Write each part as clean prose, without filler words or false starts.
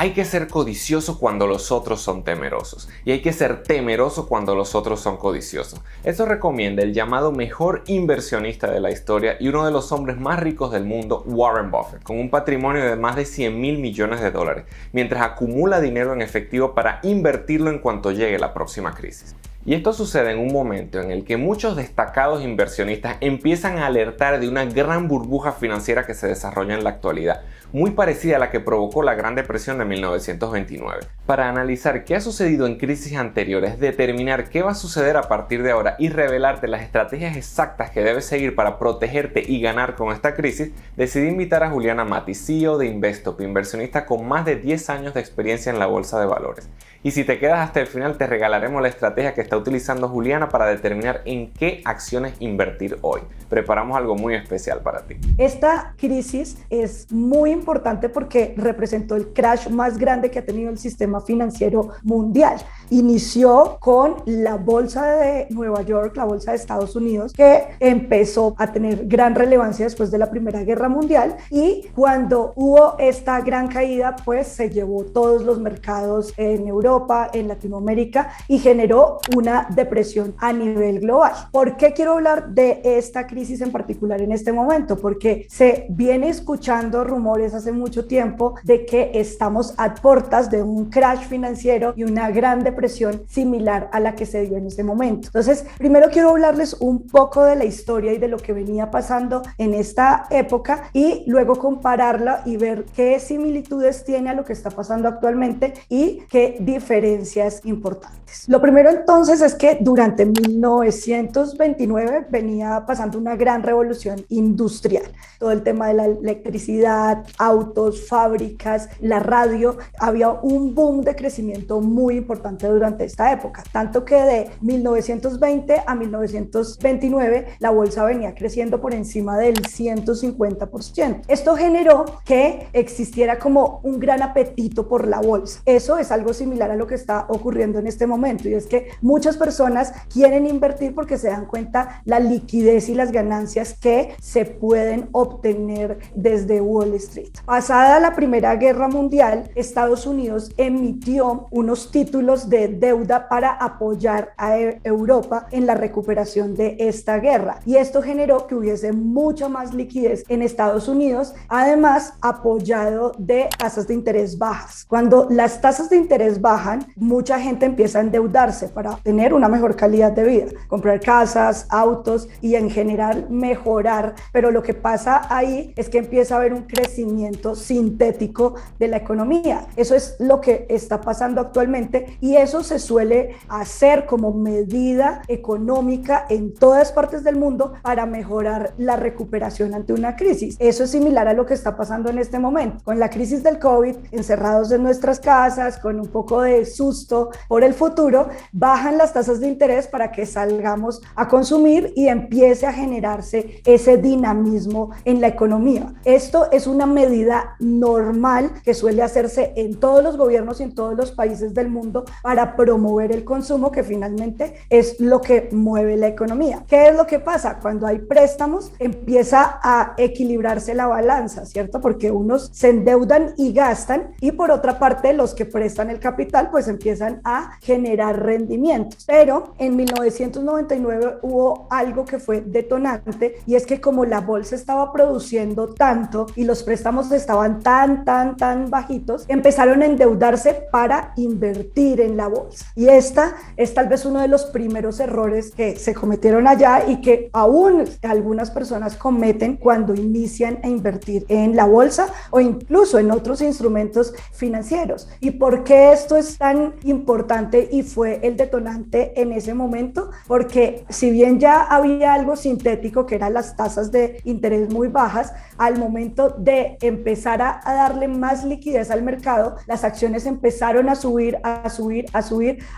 Hay que ser codicioso cuando los otros son temerosos y hay que ser temeroso cuando los otros son codiciosos. Esto recomienda el llamado mejor inversionista de la historia y uno de los hombres más ricos del mundo, Warren Buffett, con un patrimonio de más de 100.000 millones de dólares, mientras acumula dinero en efectivo para invertirlo en cuanto llegue la próxima crisis. Y esto sucede en un momento en el que muchos destacados inversionistas empiezan a alertar de una gran burbuja financiera que se desarrolla en la actualidad, muy parecida a la que provocó la Gran Depresión de 1929. Para analizar qué ha sucedido en crisis anteriores, determinar qué va a suceder a partir de ahora y revelarte las estrategias exactas que debes seguir para protegerte y ganar con esta crisis, decidí invitar a Juliana Mati, CEO de Investope, inversionista con más de 10 años de experiencia en la bolsa de valores. Y si te quedas hasta el final, te regalaremos la estrategia que está utilizando Juliana para determinar en qué acciones invertir hoy. Preparamos algo muy especial para ti. Esta crisis es muy importante porque representó el crash más grande que ha tenido el sistema financiero mundial. Inició con la bolsa de Nueva York, la bolsa de Estados Unidos, que empezó a tener gran relevancia después de la Primera Guerra Mundial, y cuando hubo esta gran caída, pues se llevó todos los mercados en Europa, en Latinoamérica, y generó una depresión a nivel global. ¿Por qué quiero hablar de esta crisis en particular en este momento? Porque se viene escuchando rumores hace mucho tiempo de que estamos a puertas de un crash financiero y una gran depresión similar a la que se dio en ese momento. Entonces, primero quiero hablarles un poco de la historia y de lo que venía pasando en esta época, y luego compararla y ver qué similitudes tiene a lo que está pasando actualmente y qué diferencias importantes. Lo primero entonces es que durante 1929 venía pasando una gran revolución industrial. Todo el tema de la electricidad, autos, fábricas, la radio, había un boom de crecimiento muy importante durante esta época, tanto que de 1920 a 1929 la bolsa venía creciendo por encima del 150%. Esto generó que existiera como un gran apetito por la bolsa. Eso es algo similar a lo que está ocurriendo en este momento, y es que muchas personas quieren invertir porque se dan cuenta la liquidez y las ganancias que se pueden obtener desde Wall Street. Pasada la Primera Guerra Mundial, Estados Unidos emitió unos títulos de deuda para apoyar a Europa en la recuperación de esta guerra, y esto generó que hubiese mucha más liquidez en Estados Unidos, además apoyado de tasas de interés bajas. Cuando las tasas de interés bajan, mucha gente empieza a endeudarse para tener una mejor calidad de vida, comprar casas, autos y en general mejorar, pero lo que pasa ahí es que empieza a haber un crecimiento sintético de la economía. Eso es lo que está pasando actualmente, y eso se suele hacer como medida económica en todas partes del mundo para mejorar la recuperación ante una crisis. Eso es similar a lo que está pasando en este momento. Con la crisis del COVID, encerrados en nuestras casas, con un poco de susto por el futuro, bajan las tasas de interés para que salgamos a consumir y empiece a generarse ese dinamismo en la economía. Esto es una medida normal que suele hacerse en todos los gobiernos y en todos los países del mundo para promover el consumo, que finalmente es lo que mueve la economía. ¿Qué es lo que pasa? Cuando hay préstamos, empieza a equilibrarse la balanza, ¿cierto? Porque unos se endeudan y gastan, y por otra parte los que prestan el capital pues empiezan a generar rendimientos. Pero en 1999 hubo algo que fue detonante, y es que como la bolsa estaba produciendo tanto y los préstamos estaban tan bajitos, empezaron a endeudarse para invertir en la bolsa. Y esta es tal vez uno de los primeros errores que se cometieron allá y que aún algunas personas cometen cuando inician a invertir en la bolsa o incluso en otros instrumentos financieros. ¿Y por qué esto es tan importante y fue el detonante en ese momento? Porque si bien ya había algo sintético que eran las tasas de interés muy bajas, al momento de empezar a darle más liquidez al mercado, las acciones empezaron a subir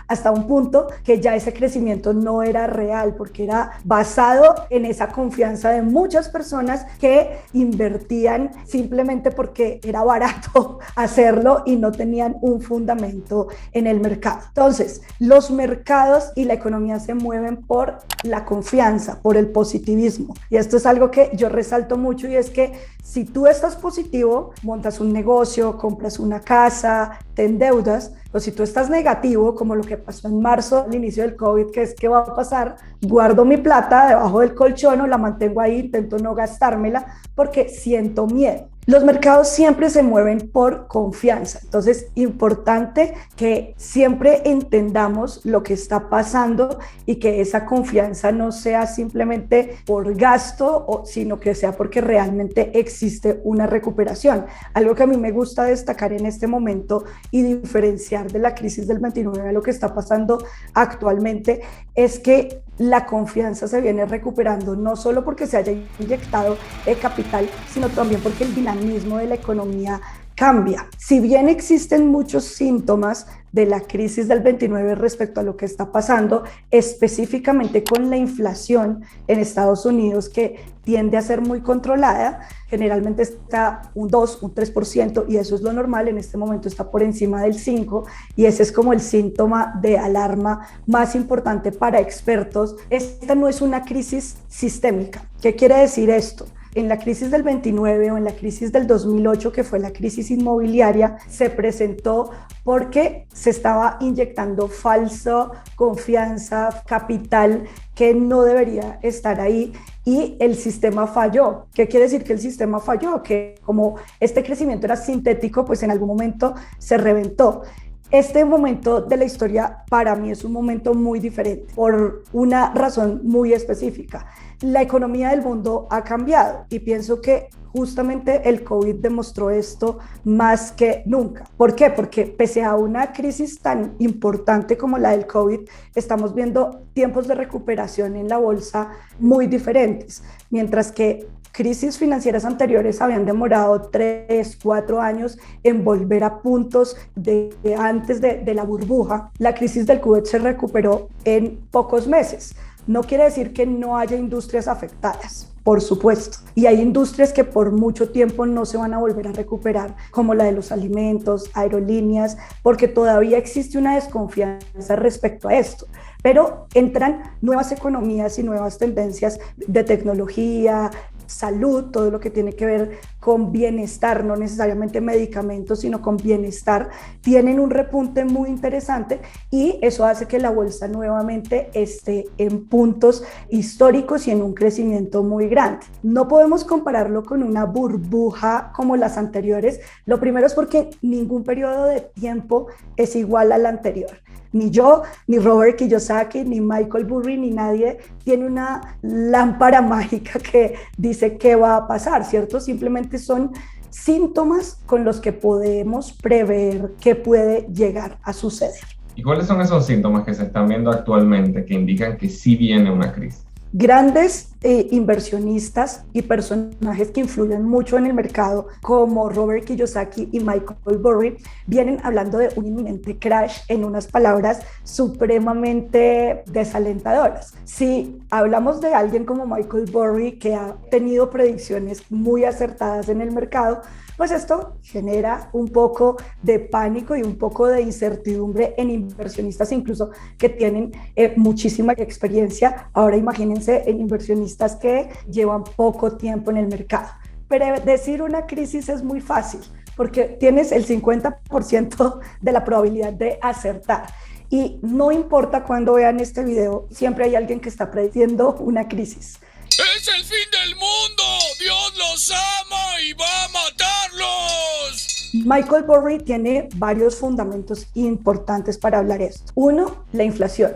hasta un punto que ya ese crecimiento no era real, porque era basado en esa confianza de muchas personas que invertían simplemente porque era barato hacerlo y no tenían un fundamento en el mercado. Entonces, los mercados y la economía se mueven por la confianza, por el positivismo, y esto es algo que yo resalto mucho, y es que si tú estás positivo, montas un negocio, compras una casa, te endeudas, o si tú estás negativo, como lo que pasó en marzo, al inicio del COVID, que es ¿qué va a pasar? Guardo mi plata debajo del colchón o la mantengo ahí, intento no gastármela porque siento miedo. Los mercados siempre se mueven por confianza, entonces importante que siempre entendamos lo que está pasando y que esa confianza no sea simplemente por gasto, sino que sea porque realmente existe una recuperación. Algo que a mí me gusta destacar en este momento y diferenciar de la crisis del 29 a lo que está pasando actualmente es que la confianza se viene recuperando no solo porque se haya inyectado capital, sino también porque el dinamismo de la economía cambia. Si bien existen muchos síntomas de la crisis del 29 respecto a lo que está pasando, específicamente con la inflación en Estados Unidos, que tiende a ser muy controlada, generalmente está un 2, un 3%, y eso es lo normal. En este momento está por encima del 5%, y ese es como el síntoma de alarma más importante para expertos. Esta no es una crisis sistémica. ¿Qué quiere decir esto? En la crisis del 29 o en la crisis del 2008, que fue la crisis inmobiliaria, se presentó porque se estaba inyectando falsa confianza, capital que no debería estar ahí, y el sistema falló. ¿Qué quiere decir que el sistema falló? Que como este crecimiento era sintético, pues en algún momento se reventó. Este momento de la historia para mí es un momento muy diferente por una razón muy específica. La economía del mundo ha cambiado y pienso que justamente el COVID demostró esto más que nunca. ¿Por qué? Porque pese a una crisis tan importante como la del COVID, estamos viendo tiempos de recuperación en la bolsa muy diferentes, mientras que crisis financieras anteriores habían demorado 3, 4 años en volver a puntos de antes de la burbuja. La crisis del COVID se recuperó en pocos meses. No quiere decir que no haya industrias afectadas, por supuesto. Y hay industrias que por mucho tiempo no se van a volver a recuperar, como la de los alimentos, aerolíneas, porque todavía existe una desconfianza respecto a esto. Pero entran nuevas economías y nuevas tendencias de tecnología, salud, todo lo que tiene que ver con bienestar, no necesariamente medicamentos, sino con bienestar, tienen un repunte muy interesante, y eso hace que la bolsa nuevamente esté en puntos históricos y en un crecimiento muy grande. No podemos compararlo con una burbuja como las anteriores. Lo primero es porque ningún periodo de tiempo es igual al anterior. Ni yo, ni Robert Kiyosaki, ni Michael Burry, ni nadie tiene una lámpara mágica que dice qué va a pasar, ¿cierto? Simplemente son síntomas con los que podemos prever qué puede llegar a suceder. ¿Y cuáles son esos síntomas que se están viendo actualmente que indican que sí viene una crisis? Grandes inversionistas y personajes que influyen mucho en el mercado, como Robert Kiyosaki y Michael Burry, vienen hablando de un inminente crash en unas palabras supremamente desalentadoras. Si hablamos de alguien como Michael Burry, que ha tenido predicciones muy acertadas en el mercado, pues esto genera un poco de pánico y un poco de incertidumbre en inversionistas, incluso que tienen muchísima experiencia. Ahora imagínense en inversionistas que llevan poco tiempo en el mercado. Predecir una crisis es muy fácil porque tienes el 50% de la probabilidad de acertar. Y no importa cuándo vean este video, siempre hay alguien que está prediciendo una crisis. ¡Es el fin del mundo! ¡Dios los ama y va a matarlos! Michael Burry tiene varios fundamentos importantes para hablar esto. Uno, la inflación.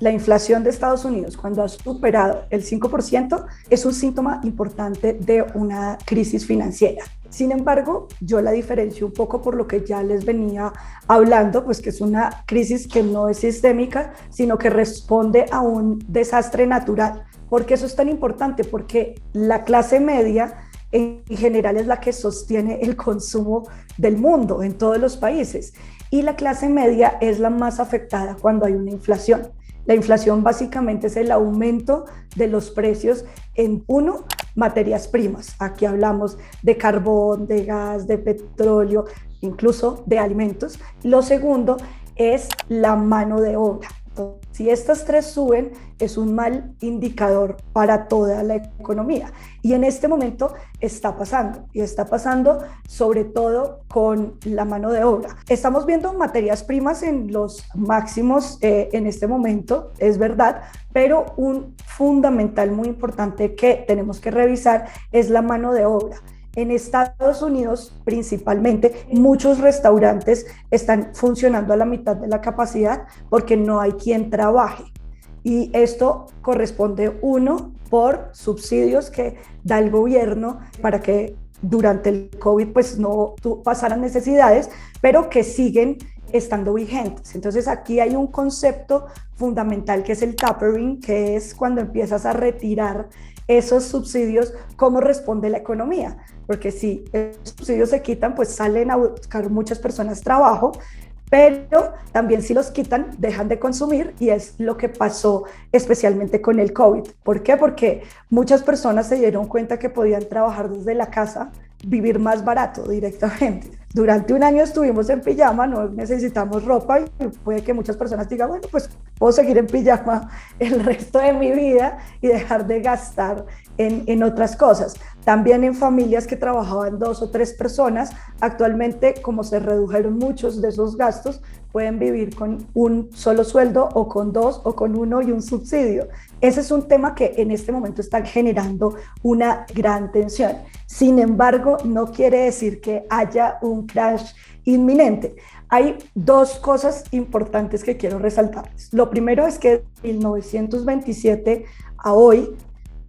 La inflación de Estados Unidos, cuando ha superado el 5%, es un síntoma importante de una crisis financiera. Sin embargo, yo la diferencio un poco por lo que ya les venía hablando, pues que es una crisis que no es sistémica, sino que responde a un desastre natural. ¿Por qué eso es tan importante? Porque la clase media en general es la que sostiene el consumo del mundo en todos los países, y la clase media es la más afectada cuando hay una inflación. La inflación básicamente es el aumento de los precios en, uno, materias primas. Aquí hablamos de carbón, de gas, de petróleo, incluso de alimentos. Lo segundo es la mano de obra. Si estas tres suben, es un mal indicador para toda la economía. Y en este momento está pasando, y está pasando sobre todo con la mano de obra. Estamos viendo materias primas en los máximos en este momento, es verdad, pero un fundamental muy importante que tenemos que revisar es la mano de obra. En Estados Unidos, principalmente, muchos restaurantes están funcionando a la mitad de la capacidad porque no hay quien trabaje. Y esto corresponde, uno, por subsidios que da el gobierno para que durante el COVID pues no pasaran necesidades, pero que siguen estando vigentes. Entonces aquí hay un concepto fundamental que es el tapering, que es cuando empiezas a retirar esos subsidios, cómo responde la economía, porque si los subsidios se quitan, pues salen a buscar muchas personas trabajo, pero también si los quitan, dejan de consumir, y es lo que pasó especialmente con el COVID. ¿Por qué? Porque muchas personas se dieron cuenta que podían trabajar desde la casa, vivir más barato directamente. Durante un año estuvimos en pijama, no necesitamos ropa, y puede que muchas personas digan, bueno, pues puedo seguir en pijama el resto de mi vida y dejar de gastar en otras cosas. También en familias que trabajaban 2 o 3 personas, actualmente, como se redujeron muchos de esos gastos, pueden vivir con un solo sueldo, o con 2, o con 1 y un subsidio. Ese es un tema que en este momento está generando una gran tensión. Sin embargo, no quiere decir que haya un crash inminente. Hay 2 cosas importantes que quiero resaltarles. Lo primero es que de 1927 a hoy,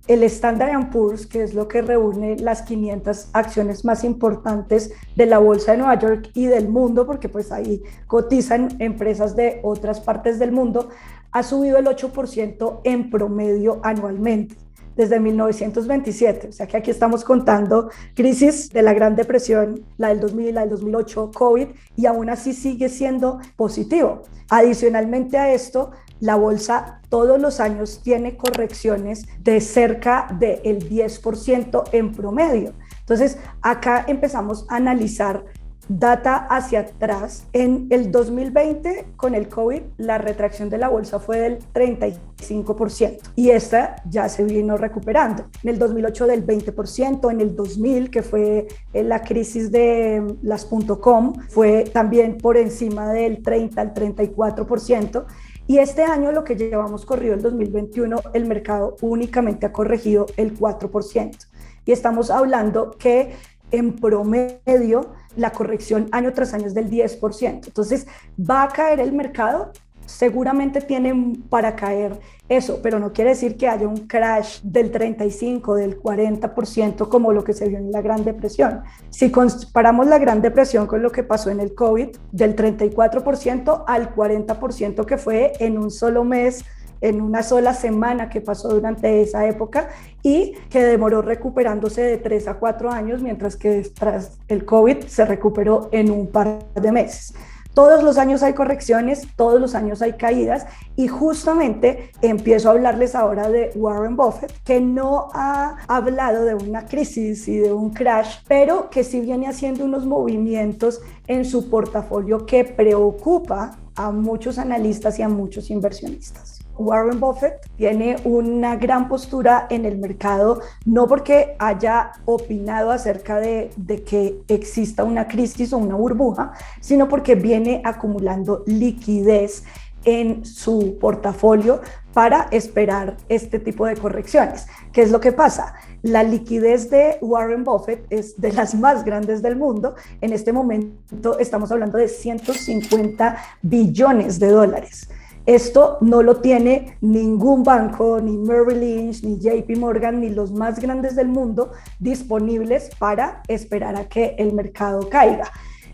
el Standard & Poor's, que es lo que reúne las 500 acciones más importantes de la Bolsa de Nueva York y del mundo, porque pues ahí cotizan empresas de otras partes del mundo, ha subido el 8% en promedio anualmente desde 1927. O sea que aquí estamos contando crisis de la Gran Depresión, la del 2000, la del 2008, COVID, y aún así sigue siendo positivo. Adicionalmente a esto, la bolsa todos los años tiene correcciones de cerca del 10% en promedio. Entonces, acá empezamos a analizar data hacia atrás. En el 2020, con el COVID, la retracción de la bolsa fue del 35% y esta ya se vino recuperando. En el 2008 del 20%, en el 2000, que fue la crisis de las .com, fue también por encima del 30 al 34%. Y este año, lo que llevamos corrido el 2021, el mercado únicamente ha corregido el 4%. Y estamos hablando que en promedio la corrección año tras año es del 10%. Entonces, ¿va a caer el mercado? Seguramente tiene para caer eso, pero no quiere decir que haya un crash del 35, del 40% como lo que se vio en la Gran Depresión. Si comparamos la Gran Depresión con lo que pasó en el COVID, del 34% al 40% que fue en un solo mes, en una sola semana que pasó durante esa época, y que demoró recuperándose de 3 a 4 años, mientras que tras el COVID se recuperó en un par de meses. Todos los años hay correcciones, todos los años hay caídas, y justamente empiezo a hablarles ahora de Warren Buffett, que no ha hablado de una crisis y de un crash, pero que sí viene haciendo unos movimientos en su portafolio que preocupa a muchos analistas y a muchos inversionistas. Warren Buffett tiene una gran postura en el mercado, no porque haya opinado acerca de que exista una crisis o una burbuja, sino porque viene acumulando liquidez en su portafolio para esperar este tipo de correcciones. ¿Qué es lo que pasa? La liquidez de Warren Buffett es de las más grandes del mundo. En este momento estamos hablando de 150 billones de dólares. Esto no lo tiene ningún banco, ni Merrill Lynch, ni JP Morgan, ni los más grandes del mundo disponibles para esperar a que el mercado caiga.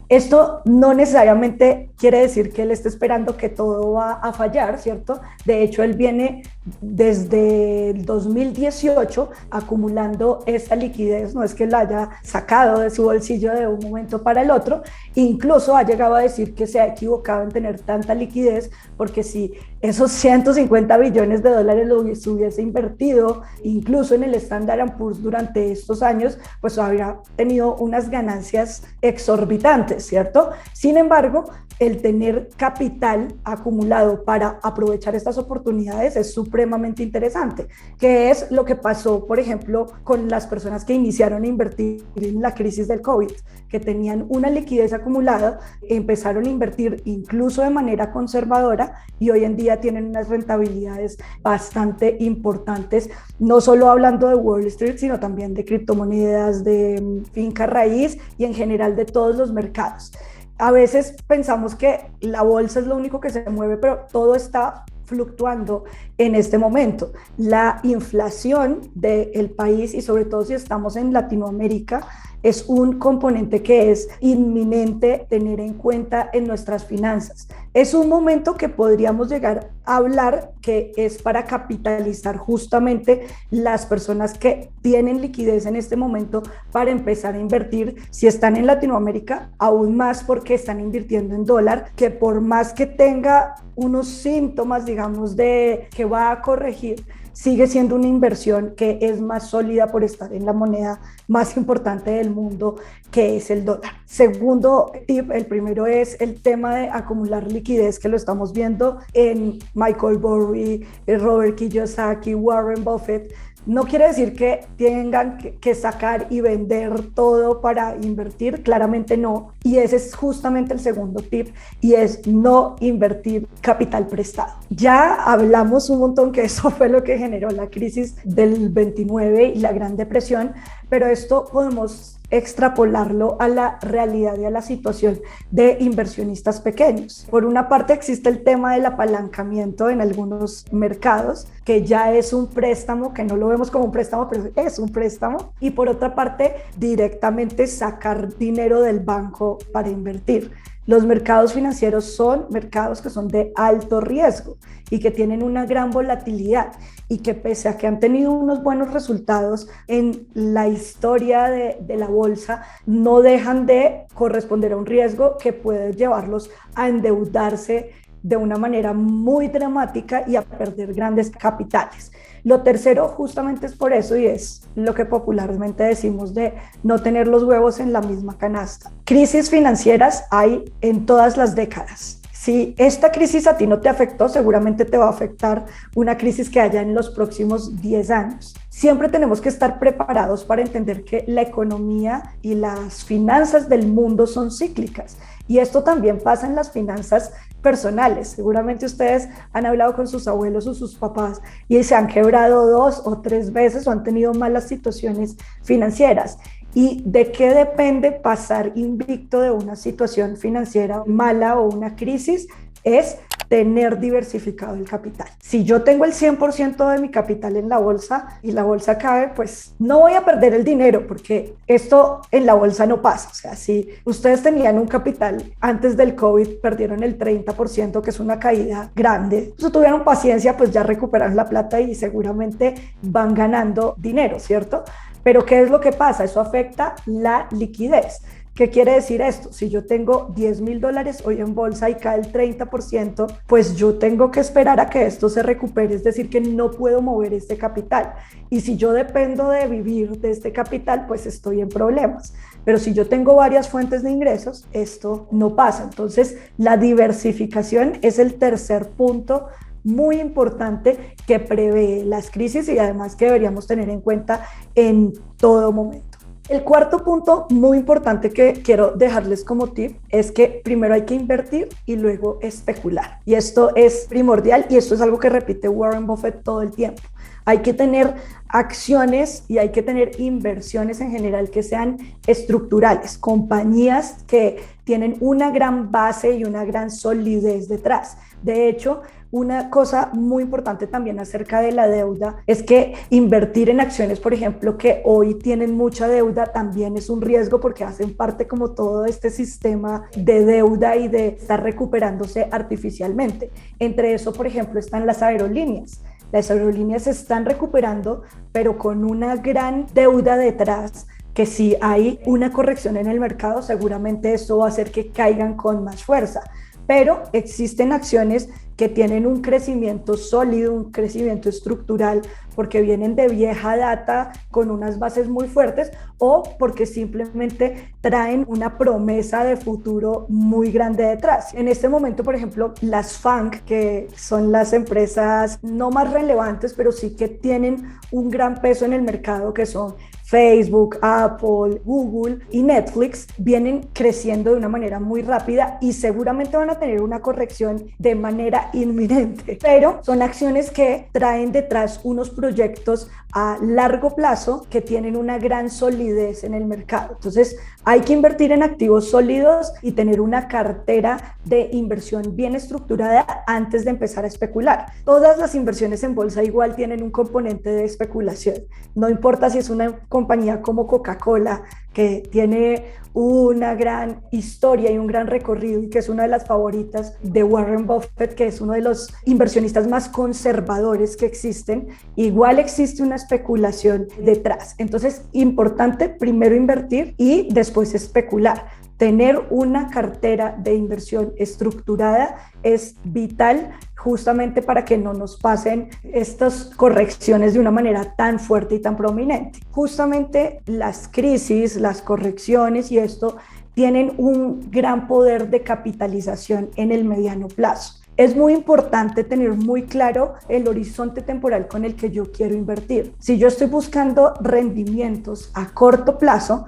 Esto no necesariamente quiere decir que él esté esperando que todo va a fallar, ¿cierto? De hecho, él viene desde el 2018 acumulando esa liquidez, no es que la haya sacado de su bolsillo de un momento para el otro, incluso ha llegado a decir que se ha equivocado en tener tanta liquidez, porque si esos 150 billones de dólares los hubiese invertido incluso en el Standard & Poor's durante estos años, pues habría tenido unas ganancias exorbitantes, ¿cierto? Sin embargo, el tener capital acumulado para aprovechar estas oportunidades es supremamente interesante, que es lo que pasó, por ejemplo, con las personas que iniciaron a invertir en la crisis del COVID, que tenían una liquidez acumulada, empezaron a invertir incluso de manera conservadora y hoy en día tienen unas rentabilidades bastante importantes, no solo hablando de Wall Street, sino también de criptomonedas, de finca raíz y en general de todos los mercados. A veces pensamos que la bolsa es lo único que se mueve, pero todo está fluctuando en este momento. La inflación del país, y sobre todo si estamos en Latinoamérica, es un componente que es inminente tener en cuenta en nuestras finanzas. Es un momento que podríamos llegar a hablar que es para capitalizar justamente las personas que tienen liquidez en este momento para empezar a invertir. Si están en Latinoamérica, aún más porque están invirtiendo en dólar, que por más que tenga unos síntomas, digamos, de que va a corregir, sigue siendo una inversión que es más sólida por estar en la moneda más importante del mundo, que es el dólar. Segundo tip, el primero es el tema de acumular liquidez, que lo estamos viendo en Michael Burry, Robert Kiyosaki, Warren Buffett. No quiere decir que tengan que sacar y vender todo para invertir, claramente no. Y ese es justamente el segundo tip, y es no invertir capital prestado. Ya hablamos un montón que eso fue lo que generó la crisis del 29 y la Gran Depresión, pero esto podemos extrapolarlo a la realidad y a la situación de inversionistas pequeños. Por una parte existe el tema del apalancamiento en algunos mercados, que ya es un préstamo, que no lo vemos como un préstamo, pero es un préstamo, y por otra parte directamente sacar dinero del banco para invertir. Los mercados financieros son mercados que son de alto riesgo y que tienen una gran volatilidad, y que pese a que han tenido unos buenos resultados en la historia de la bolsa, no dejan de corresponder a un riesgo que puede llevarlos a endeudarse de una manera muy dramática y a perder grandes capitales. Lo tercero justamente es por eso, y es lo que popularmente decimos de no tener los huevos en la misma canasta. Crisis financieras hay en todas las décadas. Si esta crisis a ti no te afectó, seguramente te va a afectar una crisis que haya en los próximos 10 años. Siempre tenemos que estar preparados para entender que la economía y las finanzas del mundo son cíclicas. Y esto también pasa en las finanzas personales. Seguramente ustedes han hablado con sus abuelos o sus papás y se han quebrado 2 o 3 veces o han tenido malas situaciones financieras. ¿Y de qué depende pasar invicto de una situación financiera mala o una crisis? Es tener diversificado el capital. Si yo tengo el 100% de mi capital en la bolsa y la bolsa cae, pues no voy a perder el dinero, porque esto en la bolsa no pasa. O sea, si ustedes tenían un capital antes del COVID, perdieron el 30%, que es una caída grande. Si tuvieron paciencia, pues ya recuperaron la plata y seguramente van ganando dinero, ¿cierto? Pero ¿qué es lo que pasa? Eso afecta la liquidez. ¿Qué quiere decir esto? Si yo tengo $10,000 hoy en bolsa y cae el 30%, pues yo tengo que esperar a que esto se recupere, es decir, que no puedo mover este capital. Y si yo dependo de vivir de este capital, pues estoy en problemas. Pero si yo tengo varias fuentes de ingresos, esto no pasa. Entonces, la diversificación es el tercer punto muy importante que prevé las crisis y además que deberíamos tener en cuenta en todo momento. El cuarto punto muy importante que quiero dejarles como tip es que primero hay que invertir y luego especular. Y esto es primordial, y esto es algo que repite Warren Buffett todo el tiempo. Hay que tener acciones y hay que tener inversiones en general que sean estructurales, compañías que tienen una gran base y una gran solidez detrás. De hecho, una cosa muy importante también acerca de la deuda es que invertir en acciones, por ejemplo, que hoy tienen mucha deuda, también es un riesgo, porque hacen parte como todo este sistema de deuda y de estar recuperándose artificialmente. Entre eso, por ejemplo, están las aerolíneas. Las aerolíneas se están recuperando, pero con una gran deuda detrás, que si hay una corrección en el mercado, seguramente eso va a hacer que caigan con más fuerza. pero existen acciones que tienen un crecimiento sólido, un crecimiento estructural, porque vienen de vieja data con unas bases muy fuertes o porque simplemente traen una promesa de futuro muy grande detrás. En este momento, por ejemplo, las FANG, que son las empresas no más relevantes, pero sí que tienen un gran peso en el mercado, que son Facebook, Apple, Google y Netflix, vienen creciendo de una manera muy rápida y seguramente van a tener una corrección de manera inminente, pero son acciones que traen detrás unos proyectos a largo plazo que tienen una gran solidez en el mercado. Entonces hay que invertir en activos sólidos y tener una cartera de inversión bien estructurada antes de empezar a especular. Todas las inversiones en bolsa igual tienen un componente de especulación. No importa si es una compañía como Coca-Cola, que tiene una gran historia y un gran recorrido y que es una de las favoritas de Warren Buffett, que es uno de los inversionistas más conservadores que existen, igual existe una especulación detrás. Entonces, importante primero invertir y después especular. Tener una cartera de inversión estructurada es vital justamente para que no nos pasen estas correcciones de una manera tan fuerte y tan prominente. Justamente las crisis, las correcciones y esto tienen un gran poder de capitalización en el mediano plazo. Es muy importante tener muy claro el horizonte temporal con el que yo quiero invertir. Si yo estoy buscando rendimientos a corto plazo,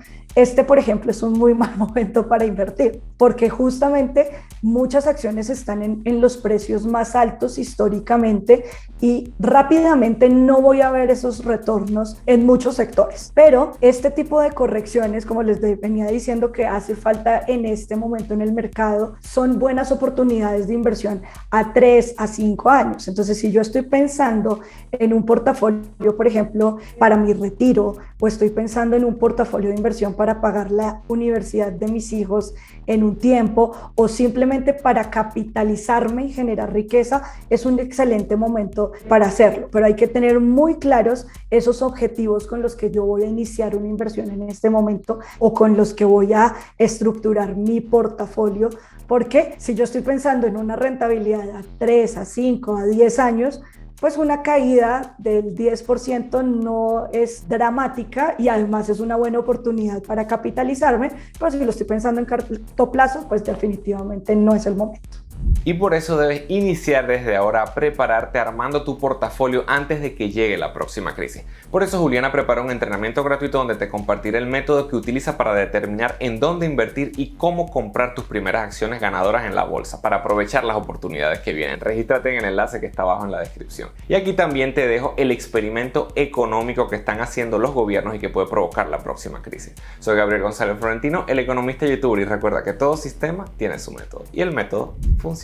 por ejemplo, es un muy mal momento para invertir, porque justamente muchas acciones están en los precios más altos históricamente y rápidamente no voy a ver esos retornos en muchos sectores. Pero este tipo de correcciones, como les venía diciendo que hace falta en este momento en el mercado, son buenas oportunidades de inversión a 3 a 5 años. Entonces, si yo estoy pensando en un portafolio, por ejemplo, para mi retiro, o estoy pensando en un portafolio de inversión para pagar la universidad de mis hijos en un tiempo o simplemente para capitalizarme y generar riqueza, es un excelente momento para hacerlo. Pero hay que tener muy claros esos objetivos con los que yo voy a iniciar una inversión en este momento o con los que voy a estructurar mi portafolio, porque si yo estoy pensando en una rentabilidad a 3, a 5, a 10 años, pues una caída del 10% no es dramática y además es una buena oportunidad para capitalizarme, pero si lo estoy pensando en corto plazo, pues definitivamente no es el momento. Y por eso debes iniciar desde ahora a prepararte armando tu portafolio antes de que llegue la próxima crisis. Por eso Juliana preparó un entrenamiento gratuito donde te compartiré el método que utiliza para determinar en dónde invertir y cómo comprar tus primeras acciones ganadoras en la bolsa para aprovechar las oportunidades que vienen. Regístrate en el enlace que está abajo en la descripción. Y aquí también te dejo el experimento económico que están haciendo los gobiernos y que puede provocar la próxima crisis. Soy Gabriel González Florentino, el economista y youtuber, y recuerda que todo sistema tiene su método y el método funciona.